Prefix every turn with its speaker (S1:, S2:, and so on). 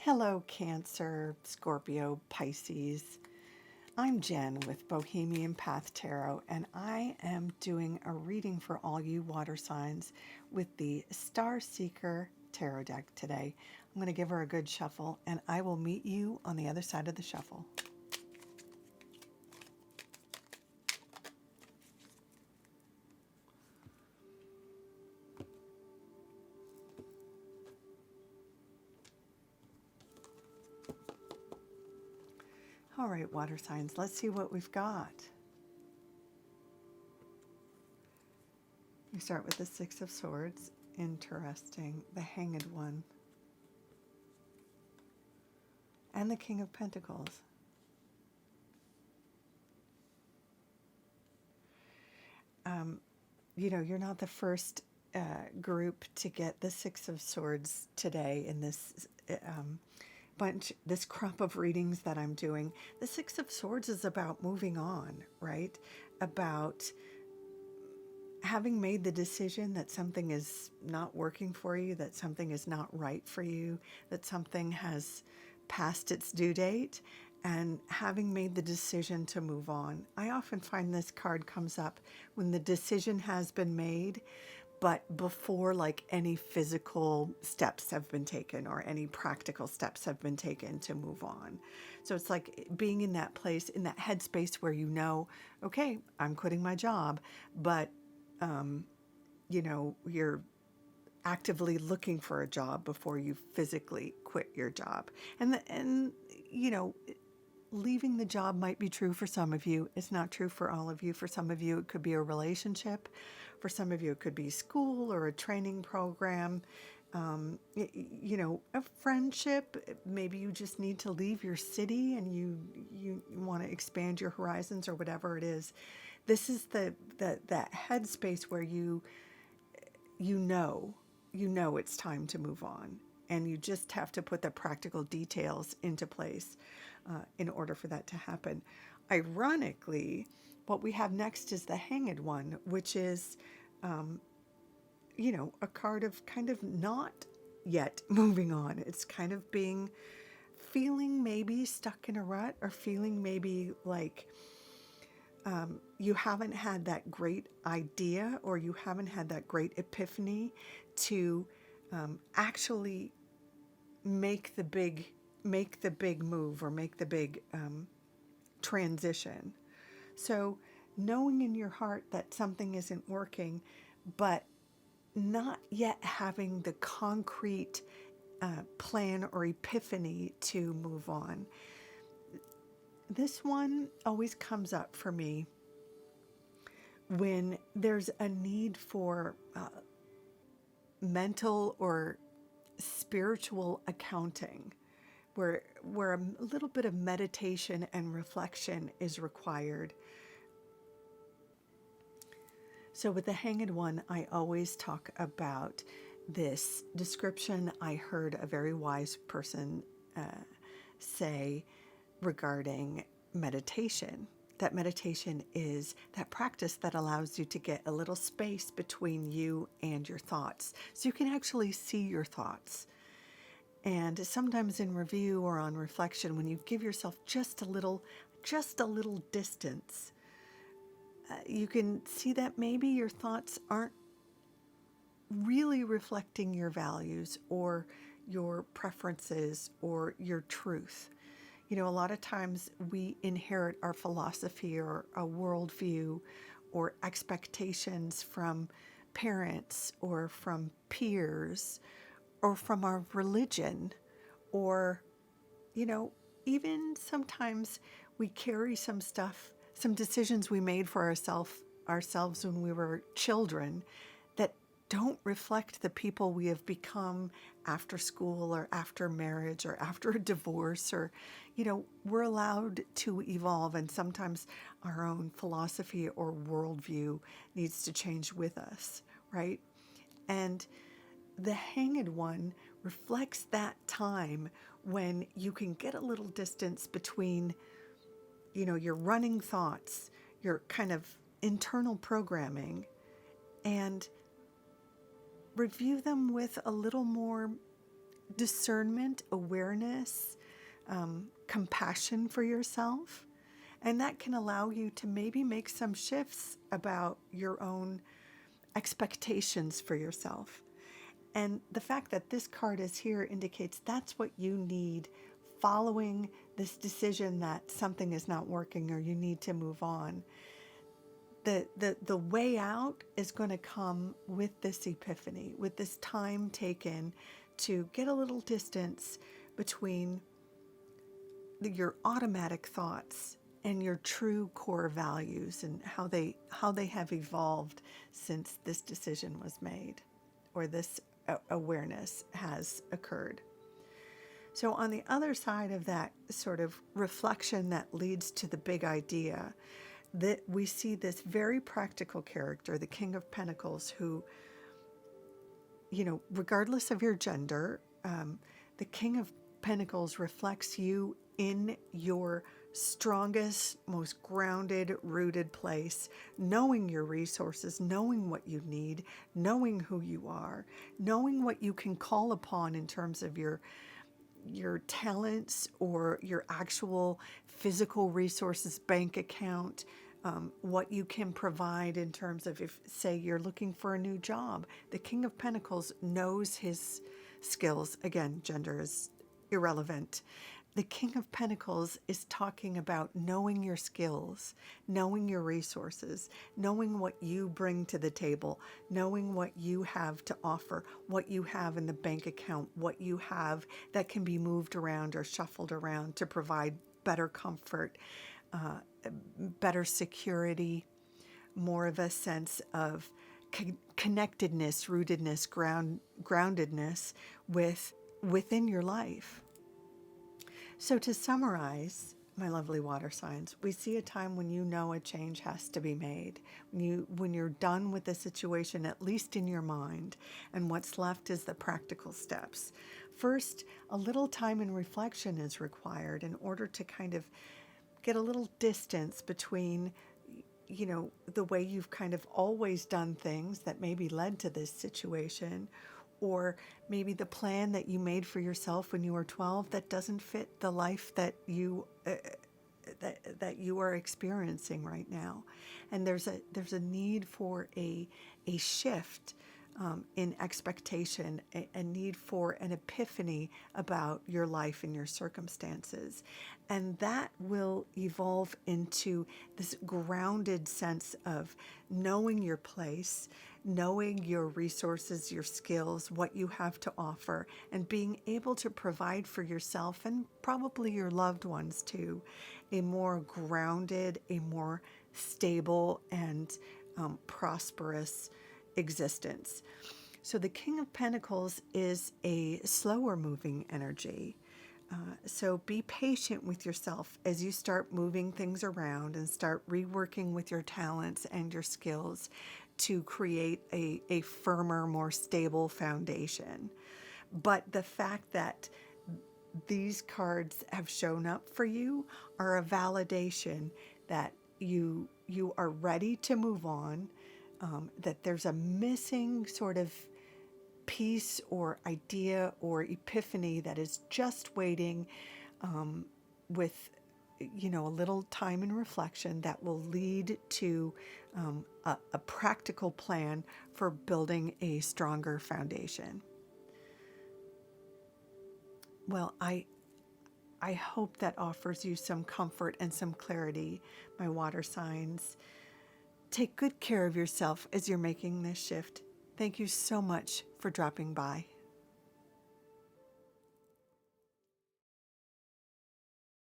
S1: Hello, Cancer, Scorpio, Pisces. I'm Jen with Bohemian Path Tarot, and I am doing a reading for all you water signs with the Star Seeker Tarot deck today. I'm going to give her a good shuffle, and I will meet you on the other side of the shuffle. All right, water signs, let's see what we've got. We start with the Six of Swords. Interesting. The Hanged One. And the King of Pentacles. You're not the first group to get the Six of Swords today in this this crop of readings that I'm doing. The Six of Swords is about moving on, right? About having made the decision that something is not working for you, that something is not right for you, that something has passed its due date, and having made the decision to move on. I often find this card comes up when the decision has been made, but before like any physical steps have been taken or any practical steps have been taken to move on. So it's like being in that place, in that headspace where you know, okay, I'm quitting my job, but you're actively looking for a job before you physically quit your job. And leaving the job might be true for some of you. It's not true for all of you. For some of you, it could be a relationship. For some of you, it could be school or a training program. A friendship. Maybe you just need to leave your city and you want to expand your horizons or whatever it is. This is that headspace where you know it's time to move on, and you just have to put the practical details into place in order for that to happen. Ironically, what we have next is the Hanged One, which is a card of kind of not yet moving on. It's kind of feeling maybe stuck in a rut, or feeling maybe like you haven't had that great idea, or you haven't had that great epiphany to actually make the big move, or make the big transition. So knowing in your heart that something isn't working, but not yet having the concrete plan or epiphany to move on. This one always comes up for me when there's a need for mental or spiritual accounting, where a little bit of meditation and reflection is required. So with the Hanged One, I always talk about this description I heard a very wise person say regarding meditation. That meditation is that practice that allows you to get a little space between you and your thoughts, so you can actually see your thoughts. And sometimes in review or on reflection, when you give yourself just a little distance, you can see that maybe your thoughts aren't really reflecting your values or your preferences or your truth. A lot of times we inherit our philosophy or a worldview or expectations from parents or from peers or from our religion, or, even sometimes we carry some stuff, some decisions we made for ourselves when we were children that don't reflect the people we have become after school or after marriage or after a divorce, or, we're allowed to evolve, and sometimes our own philosophy or worldview needs to change with us, right? And the Hanged One reflects that time when you can get a little distance between, your running thoughts, your kind of internal programming, and review them with a little more discernment, awareness, compassion for yourself. And that can allow you to maybe make some shifts about your own expectations for yourself. And the fact that this card is here indicates that's what you need following this decision that something is not working or you need to move on. The way out is going to come with this epiphany, with this time taken to get a little distance between your automatic thoughts and your true core values and how they have evolved since this decision was made or this awareness has occurred. So on the other side of that sort of reflection that leads to the big idea, that we see this very practical character, the King of Pentacles, who, regardless of your gender, the King of Pentacles reflects you in your strongest, most grounded, rooted place, knowing your resources, knowing what you need, knowing who you are, knowing what you can call upon in terms of your talents or your actual physical resources, bank account, what you can provide in terms of, if, say, you're looking for a new job. The King of Pentacles knows his skills. Again, gender is irrelevant. The King of Pentacles is talking about knowing your skills, knowing your resources, knowing what you bring to the table, knowing what you have to offer, what you have in the bank account, what you have that can be moved around or shuffled around to provide better comfort, better security, more of a sense of connectedness, rootedness, groundedness within your life. So to summarize, my lovely water signs, we see a time when you know a change has to be made, when you're done with the situation, at least in your mind, and what's left is the practical steps. First, a little time and reflection is required in order to kind of get a little distance between, the way you've kind of always done things that maybe led to this situation, or maybe the plan that you made for yourself when you were 12 that doesn't fit the life that you are experiencing right now. And there's a need for a shift in expectation, a need for an epiphany about your life and your circumstances. And that will evolve into this grounded sense of knowing your place, knowing your resources, your skills, what you have to offer, and being able to provide for yourself and probably your loved ones too, a more grounded, a more stable and prosperous existence. So the King of Pentacles is a slower moving energy. So be patient with yourself as you start moving things around and start reworking with your talents and your skills to create a firmer, more stable foundation. But the fact that these cards have shown up for you are a validation that you are ready to move on, that there's a missing sort of piece or idea or epiphany that is just waiting, with a little time and reflection that will lead to a practical plan for building a stronger foundation. Well, I hope that offers you some comfort and some clarity, my water signs. Take good care of yourself as you're making this shift. Thank you so much for dropping by.